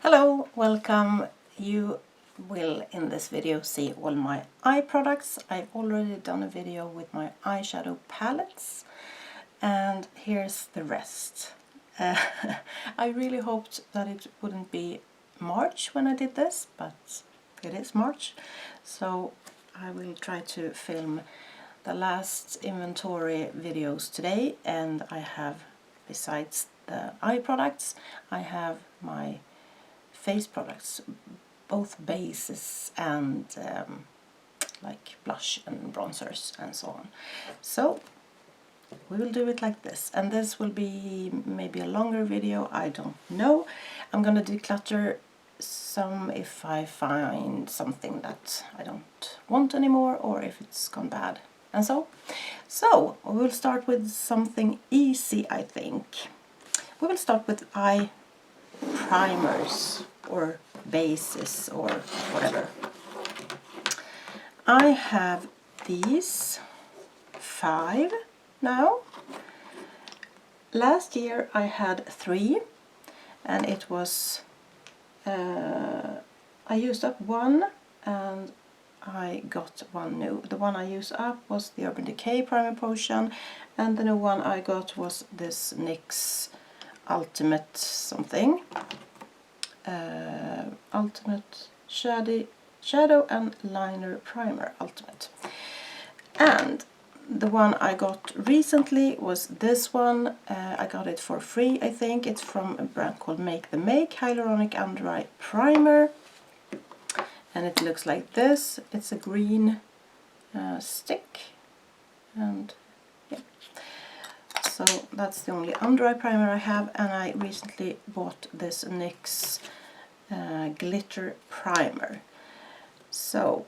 Hello, welcome. You will in this video see all my eye products. I've already done a video with my eyeshadow palettes and here's the rest. I really hoped that it wouldn't be March when I did this, but it is March, so I will try to film the last inventory videos today. And I have, besides the eye products, I have my face products, both bases and like blush and bronzers and so on. So we will do it like this, and this will be maybe a longer video, I don't know. I'm gonna declutter some if I find something that I don't want anymore or if it's gone bad and so we will start with something easy. I think we will start with eye primers or bases or whatever. I have these 5 now. Last year I had 3 and it was I used up 1 and I got 1 new. The one I used up was the Urban Decay Primer Potion, and the new one I got was this NYX Ultimate something. Ultimate Shadow and Liner Primer Ultimate. And the one I got recently was this one. I got it for free, I think. It's from a brand called Make the Make Hyaluronic Under Eye Primer. And it looks like this. It's a green stick. And yeah. So that's the only under eye primer I have, and I recently bought this NYX glitter primer. So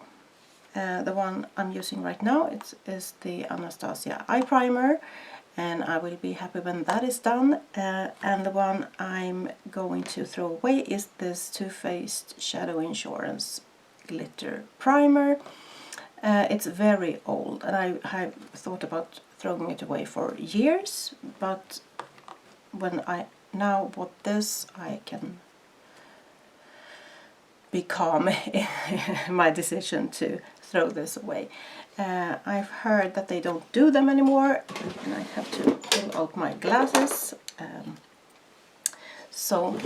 the one I'm using right now is the Anastasia eye primer, and I will be happy when that is done. And the one I'm going to throw away is this Too Faced Shadow Insurance glitter primer. It's very old and I have thought about throwing it away for years, but when I now bought this I can be calm in my decision to throw this away. I've heard that they don't do them anymore and I have to pull out my glasses, so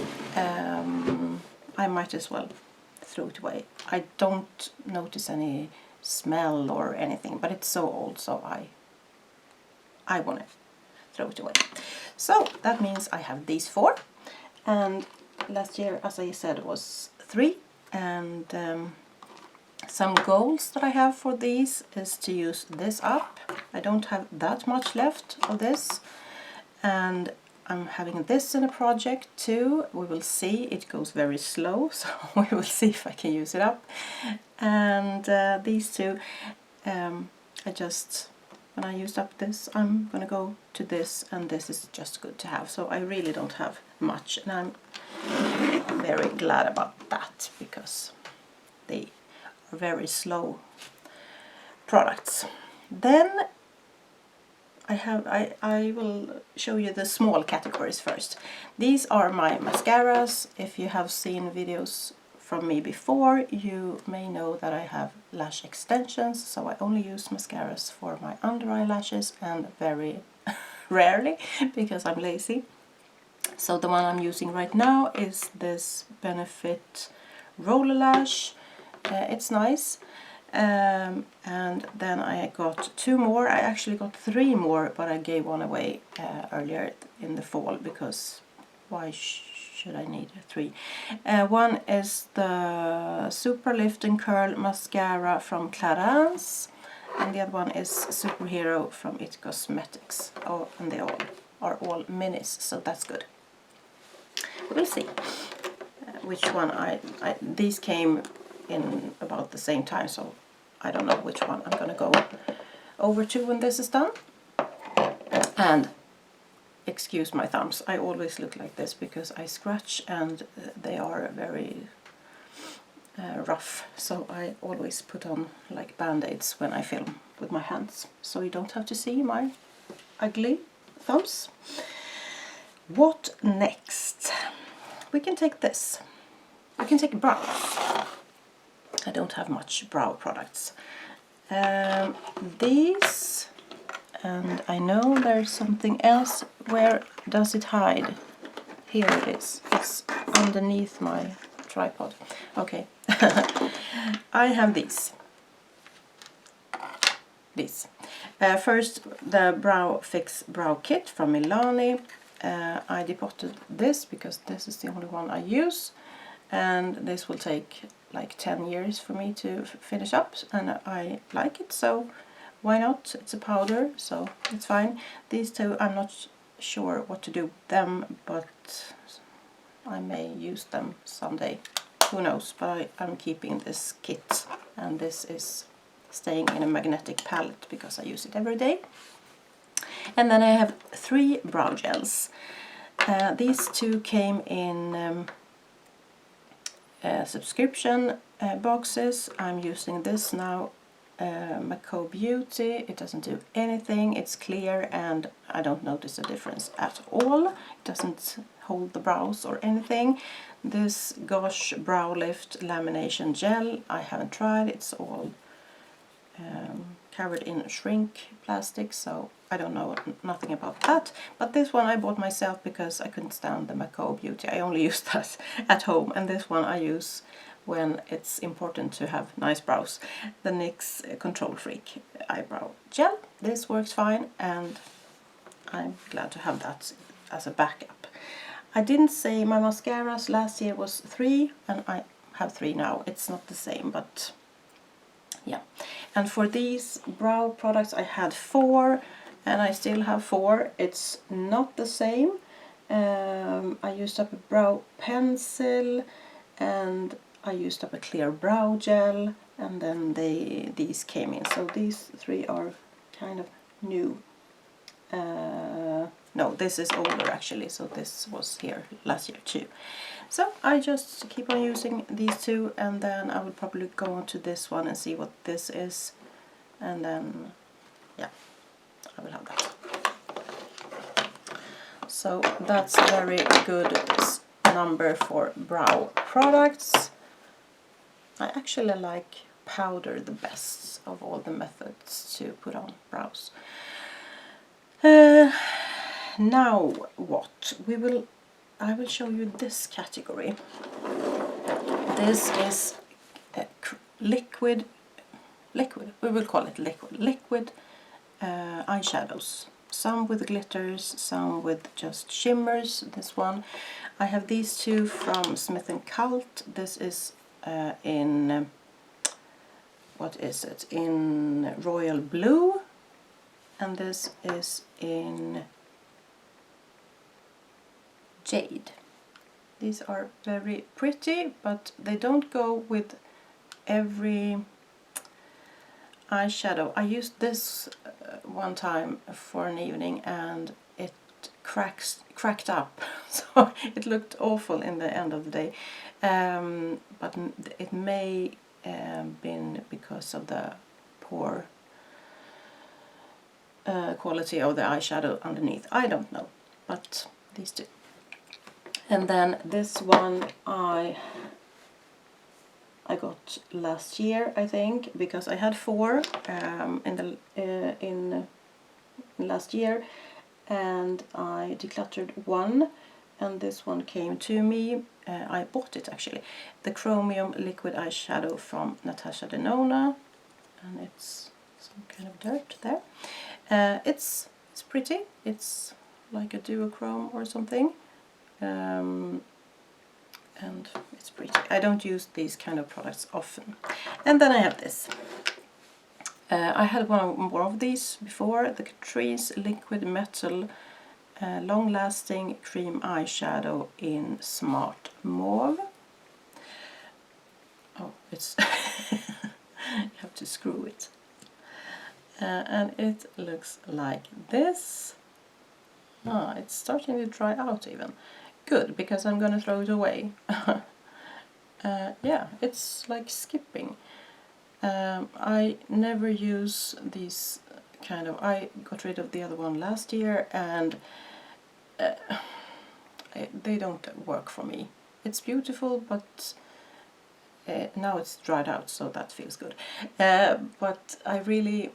I might as well throw it away. I don't notice any smell or anything, but it's so old, so I want to throw it away. So that means I have these 4, and last year, as I said, was 3. And some goals that I have for these is to use this up. I don't have that much left of this, and I'm having this in a project too. We will see. It goes very slow, so we will see if I can use it up. And these 2, when I used up this, I'm gonna go to this, and this is just good to have. So I really don't have much, and I'm very glad about that because they are very slow products. Then I will show you the small categories first. These are my mascaras. If you have seen videos from me before, you may know that I have lash extensions, so I only use mascaras for my under eye lashes, and very rarely because I'm lazy. So the one I'm using right now is this Benefit Roller Lash. It's nice. And then I got 2 more. I actually got 3 more, but I gave one away earlier in the fall because why should I need 3? One is the Super Lift and Curl Mascara from Clarins, and the other one is Superhero from It Cosmetics. Oh, and they all are all minis, so that's good. We'll see which one these came in about the same time, so I don't know which one I'm gonna go over to when this is done. And excuse my thumbs, I always look like this because I scratch and they are very rough, so I always put on like band-aids when I film with my hands, so you don't have to see my ugly thumbs. What next? We can take this. you can take brows. I don't have much brow products. These, and I know there's something else. Where does it hide? Here it is. It's underneath my tripod. Okay. I have these. First, the Brow Fix Brow Kit from Milani. I depotted this because this is the only one I use, and this will take like 10 years for me to finish up, and I like it, so why not? It's a powder, so it's fine. These two, I'm not sure what to do with them, but I may use them someday. Who knows? But I'm keeping this kit, and this is staying in a magnetic palette because I use it every day. And then I have 3 brow gels. These two came in subscription boxes. I'm using this now, Macao Beauty. It doesn't do anything, it's clear, and I don't notice a difference at all. It doesn't hold the brows or anything. This Gosh Brow Lift Lamination Gel, I haven't tried. It's all covered in shrink plastic, so I don't know nothing about that. But this one I bought myself because I couldn't stand the Macao Beauty. I only use that at home, and this one I use when it's important to have nice brows. The NYX Control Freak Eyebrow Gel. This works fine, and I'm glad to have that as a backup. I didn't say my mascaras last year was 3, and I have 3 now. It's not the same, but yeah. And for these brow products I had 4, and I still have 4. It's not the same. I used up a brow pencil, and I used up a clear brow gel, and then these came in. So these 3 are kind of new. No, this is older actually, so this was here last year too. So I just keep on using these 2, and then I will probably go on to this one and see what this is, and then yeah, I will have that. So that's a very good number for brow products. I actually like powder the best of all the methods to put on brows. Now what? I will show you this category. This is liquid, we will call it liquid eyeshadows. Some with glitters, some with just shimmers. This one. I have these 2 from Smith & Cult. This is in, what is it? In Royal Blue. And this is in Jade. These are very pretty, but they don't go with every eyeshadow. I used this one time for an evening, and it cracked up, so it looked awful in the end of the day. But it may been because of the poor quality of the eyeshadow underneath. I don't know, but these 2. And then this one I got last year, I think, because I had 4 in last year, and I decluttered 1, and this one came to me. I bought it actually. The Chromium Liquid Eyeshadow from Natasha Denona, and it's some kind of dirt there. It's pretty. It's like a duochrome or something. And it's pretty. I don't use these kind of products often. And then I have this. I had one more of these before, the Catrice Liquid Metal Long-Lasting Cream Eyeshadow in Smart Mauve. Oh, it's you have to screw it. And it looks like this. It's starting to dry out even. Good, because I'm gonna throw it away. Yeah, it's like skipping. I never use these kind of... I got rid of the other one last year, and they don't work for me. It's beautiful, but now it's dried out, so that feels good. But I really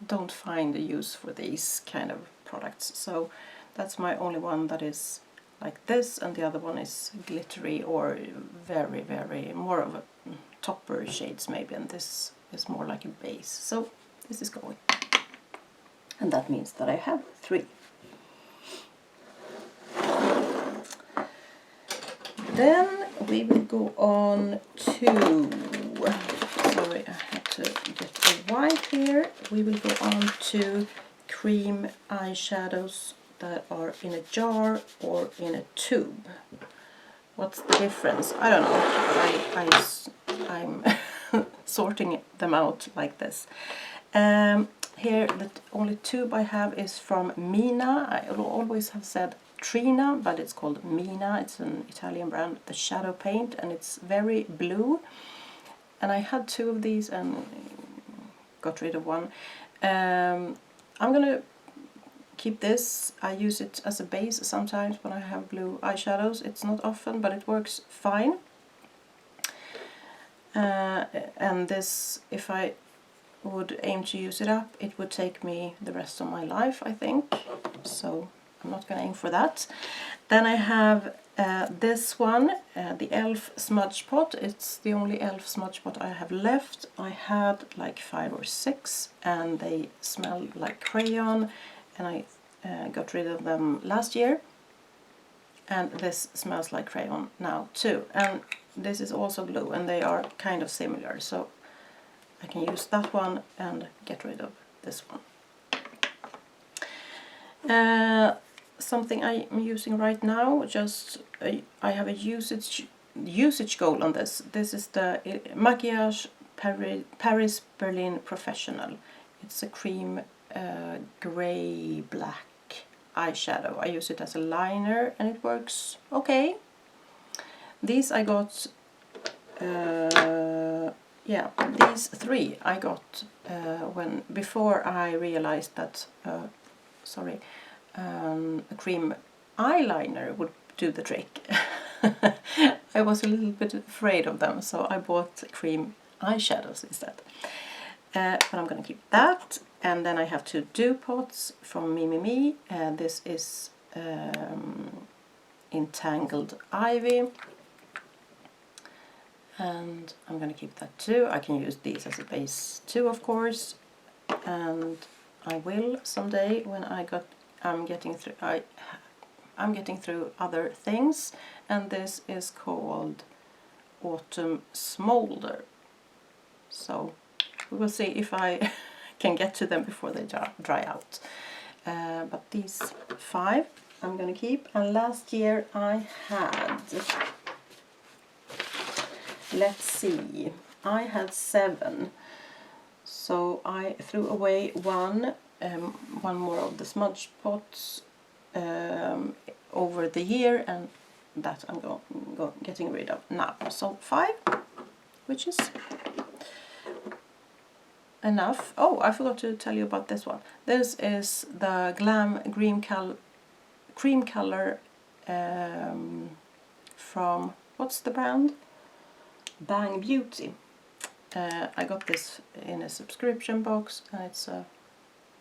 don't find a use for these kind of products, so that's my only one that is like this, and the other one is glittery or very, very more of a topper shades maybe, and this is more like a base. So this is going, and that means that I have 3. Then we will go on to, sorry, I had to get a white here. We will go on to cream eyeshadows that are in a jar or in a tube. What's the difference? I don't know. I'm sorting them out like this. Here the only tube I have is from Mina. I always have said Trina, but it's called Mina. It's an Italian brand, the shadow paint, and it's very blue. And I had 2 of these and got rid of one. I'm gonna keep this. I use it as a base sometimes when I have blue eyeshadows. It's not often, but it works fine. And this, if I would aim to use it up, it would take me the rest of my life, I think. So I'm not going to aim for that. Then I have this one, the e.l.f. smudge pot. It's the only e.l.f. smudge pot I have left. I had like 5 or 6, and they smell like crayon, and I got rid of them last year. And this smells like crayon now too. And this is also blue, and they are kind of similar, so I can use that one and get rid of this one. Something I'm using right now, just I have a usage goal on this. This is the Maquillage Paris Berlin Professional. It's a cream grey black eyeshadow. I use it as a liner and it works okay. These I got, yeah, these 3 I got before I realized that, a cream eyeliner would do the trick. I was a little bit afraid of them, so I bought cream eyeshadows instead. But I'm gonna keep that. And then I have 2 dupe pots from Me. This is Entangled Ivy, and I'm gonna keep that too. I can use these as a base too, of course, and I will someday when I'm getting through other things. And this is called Autumn Smolder, so we will see if I can get to them before they dry out. But these 5 I'm gonna keep. And last year I had, let's see, I had 7, so I threw away one more of the smudge pots over the year, and that I'm getting rid of now. So 5, which is enough. Oh, I forgot to tell you about this one. This is the Glam Cream Color from, what's the brand? Bang Beauty. I got this in a subscription box, and it's a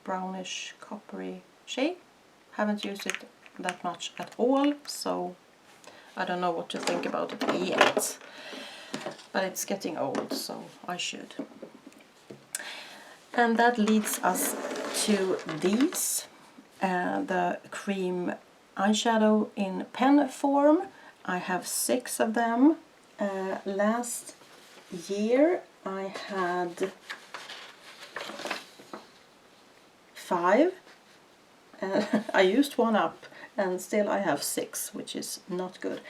brownish coppery shade. Haven't used it that much at all, so I don't know what to think about it yet. But it's getting old, so I should. And that leads us to these, the cream eyeshadow in pen form. I have 6 of them. Last year I had 5. I used 1 up, and still I have 6, which is not good.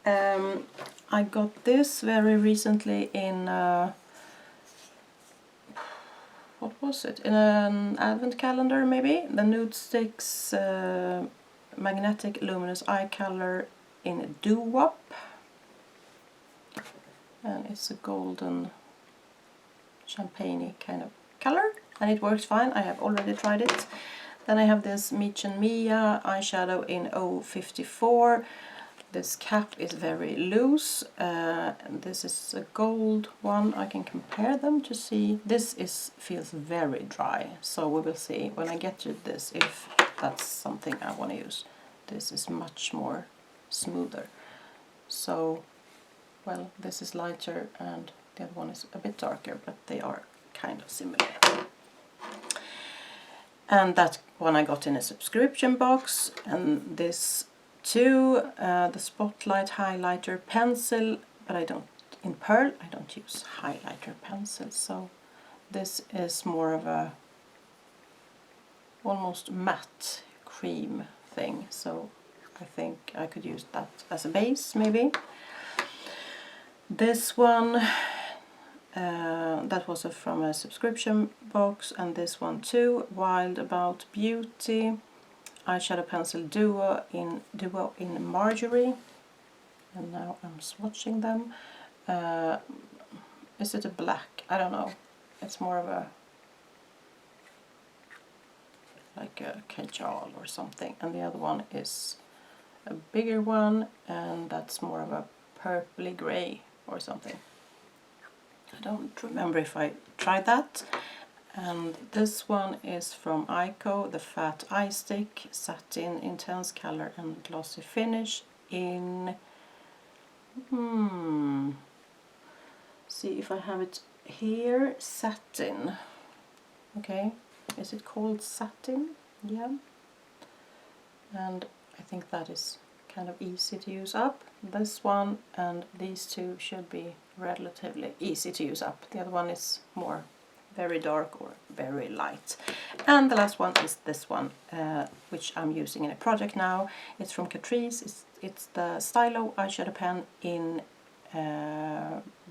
I got this very recently in what was it? In an advent calendar, maybe? The Nude Sticks Magnetic Luminous Eye Color in Doo-Wop. And it's a golden champagne kind of color, and it works fine. I have already tried it. Then I have this Mich and Mia eyeshadow in 054. This cap is very loose, and this is a gold one. I can compare them to see. This feels very dry, so we will see when I get to this if that's something I want to use. This is much more smoother. So, well, this is lighter and the other one is a bit darker, but they are kind of similar. And that one I got in a subscription box, and this too, the Spotlight highlighter pencil, but I don't, in Pearl I don't use highlighter pencils, so this is more of a almost matte cream thing, so I think I could use that as a base maybe. This one, that was from a subscription box, and this one too, Wild About Beauty eyeshadow pencil duo in Marjorie, and now I'm swatching them. Is it a black? I don't know. It's more of a like a kajal or something, and the other one is a bigger one, and that's more of a purpley grey or something. I don't remember if I tried that. And this one is from Ico, the Fat Eye Stick, Satin, Intense Color and Glossy Finish in... see if I have it here. Satin. Okay, is it called Satin? Yeah. And I think that is kind of easy to use up. This one and these two should be relatively easy to use up. The other one is more very dark or very light. And the last one is this one, which I'm using in a project now. It's from Catrice. It's the Stylo eyeshadow pen in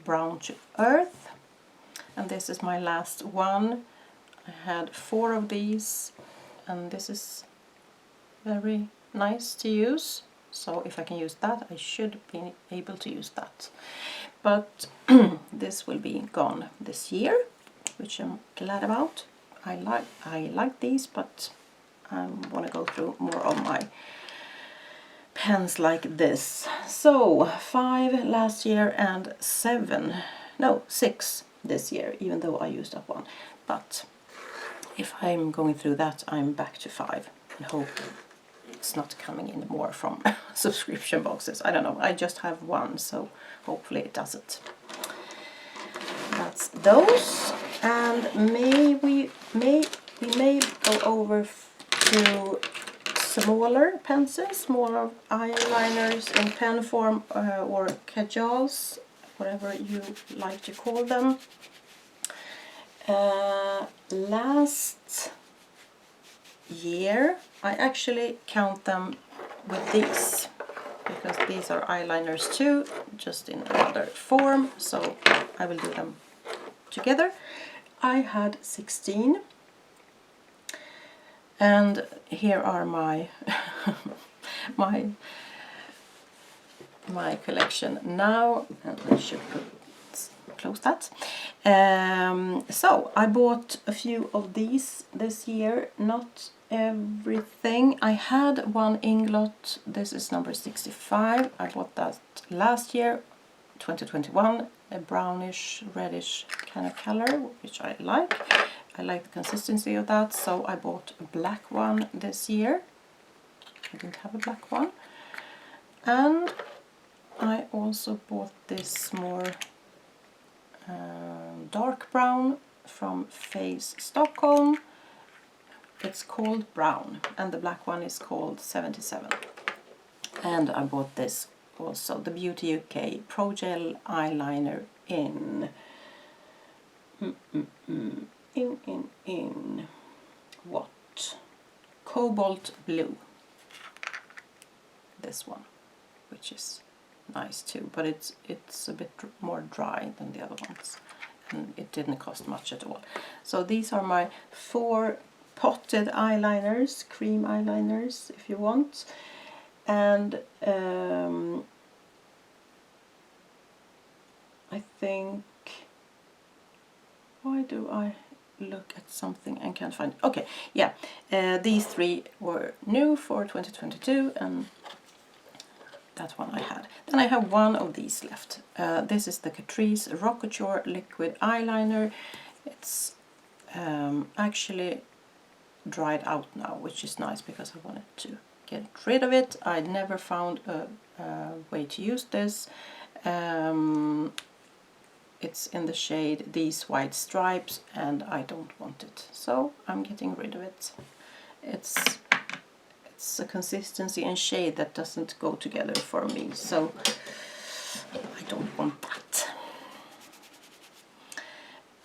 Brown to Earth. And this is my last one. I had 4 of these, and this is very nice to use. So if I can use that, I should be able to use that. But this will be gone this year, which I'm glad about. I like these, but I want to go through more of my pens like this. So 5 last year and 6 this year, even though I used up 1. But if I'm going through that, I'm back to 5 and hope it's not coming in more from subscription boxes. I don't know, I just have 1, so hopefully it doesn't. That's those, and we may go over to smaller pencils, smaller eyeliners in pen form or kajals, whatever you like to call them. Last year I actually count them with these, because these are eyeliners too, just in another form, so I will do them together. I had 16, and here are my my collection now, and I should close that. So I bought a few of these this year, not everything. I had 1 inglot, this is number 65, I bought that last year, 2021, a brownish reddish kind of color, which I like. I like the consistency of that, so I bought a black one this year. I didn't have a black one. And I also bought this more dark brown from Face Stockholm. It's called Brown, and the black one is called 77. And I bought this also, the Beauty UK Pro Gel eyeliner in what? Cobalt blue. This one, which is nice too, but it's a bit more dry than the other ones, and it didn't cost much at all. So these are my 4 potted eyeliners, cream eyeliners if you want. And I think, why do I look at something and can't find it? Okay, yeah, these 3 were new for 2022, and that one I had. Then I have one of these left. This is the Catrice Rockouture Liquid Eyeliner. It's actually dried out now, which is nice because I wanted to get rid of it. I never found a way to use this. It's in the shade These White Stripes and I don't want it, so I'm getting rid of it. It's a consistency and shade that doesn't go together for me, so I don't want that.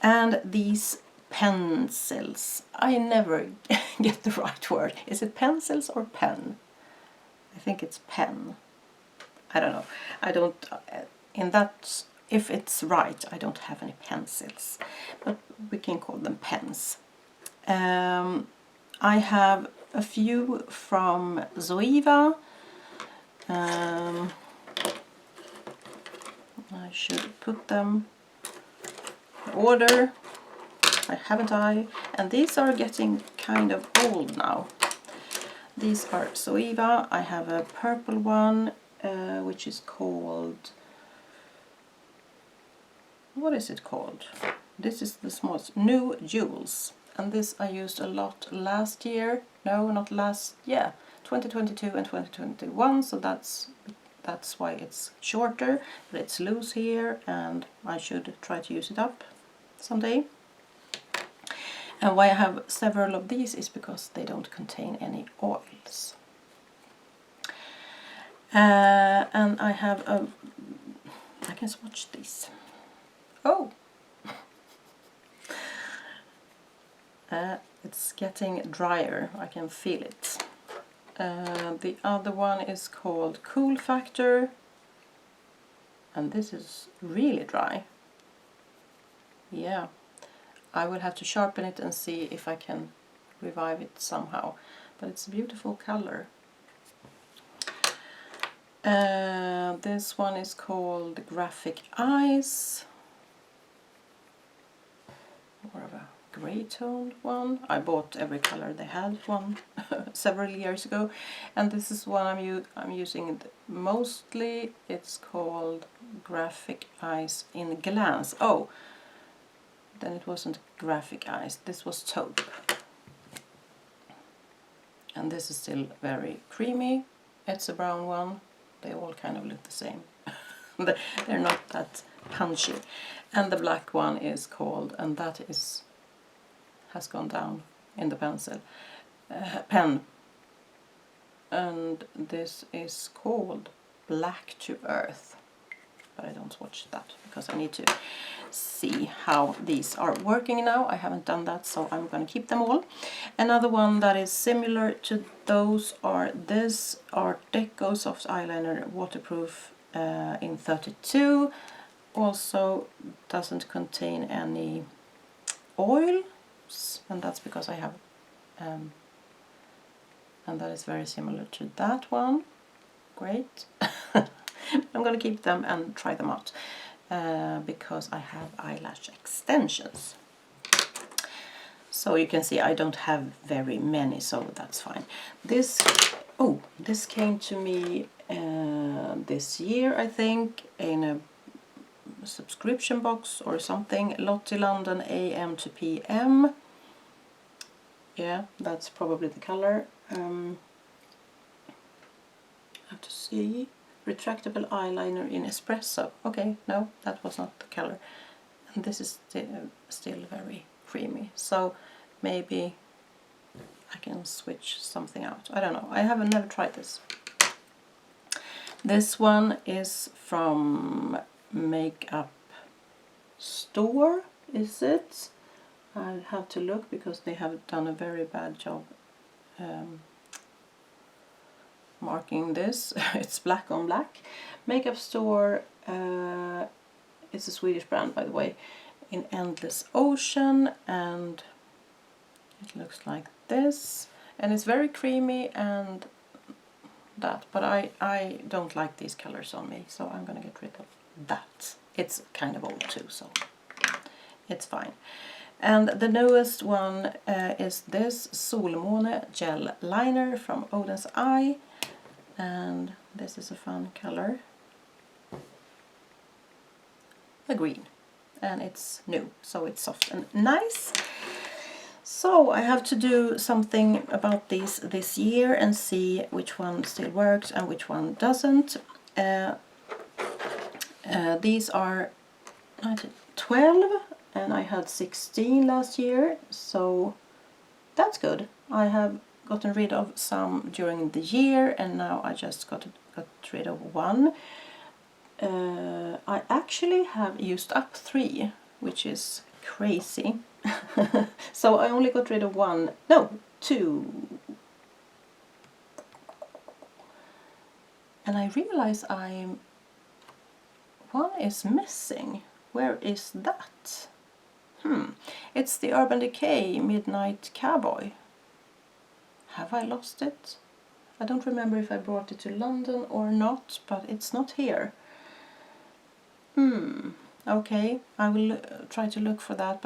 And these pencils, I never get the right word. Is it pencils or pen? I think it's pen. I don't know. I don't, in that, if it's right, I don't have any pencils, but we can call them pens. I have a few from Zoeva. I should put them in order. Haven't I? And these are getting kind of old now. These are Zoeva. I have a purple one, which is called, what is it called? This is the smallest, New Jewels. And this I used a lot last year. No, not last, yeah, 2022 and 2021. So that's why it's shorter, but it's loose here, and I should try to use it up someday. And why I have several of these is because they don't contain any oils. And I have I can swatch these. Oh! It's getting drier, I can feel it. The other one is called Cool Factor, and this is really dry. Yeah, I will have to sharpen it and see if I can revive it somehow, but it's a beautiful color. This one is called Graphic Eyes, more of a grey toned one. I bought every color they had one several years ago, and this is one I'm using mostly. It's called Graphic Eyes in Glance. Oh, then it wasn't Graphic Eyes, this was Taupe. And this is still very creamy. It's a brown one. They all kind of look the same. They're not that punchy. And the black one is called, and that has gone down in the pen. And this is called Black to Earth. But I don't swatch that because I need to see how these are working now. I haven't done that, so I'm going to keep them all. Another one that is similar to those are this Art Deco Soft Eyeliner Waterproof in 32. Also doesn't contain any oils, and that's because I have and that is very similar to that one. Great. I'm going to keep them and try them out because I have eyelash extensions. So you can see I don't have very many, so that's fine. This came to me this year, I think, in a subscription box or something. Lottie London AM to PM. Yeah, that's probably the color. I have to see. Retractable eyeliner in espresso. Okay, no, that was not the color. And this is still very creamy. So maybe I can switch something out. I don't know. I haven't never tried this. This one is from Makeup Store, is it? I'll have to look because they have done a very bad job marking this. It's black on black. Makeup Store, it's a Swedish brand, by the way, in Endless Ocean, and it looks like this, and it's very creamy and that, but I don't like these colors on me, so I'm gonna get rid of that. It's kind of old too, so it's fine. And the newest one is this Solmåne Gel Liner from Oden's Eye. And This is a fun color. A green. And it's new, so it's soft and nice. So I have to do something about these this year and see which one still works and which one doesn't. These are 12 and I had 16 last year, so that's good. I have gotten rid of some during the year and now I just got rid of one. I actually have used up 3, which is crazy. So I only got rid of 1, no, 2. And I realize one is missing. Where is that? It's the Urban Decay Midnight Cowboy. Have I lost it? I don't remember if I brought it to London or not, but it's not here. Okay, I will try to look for that.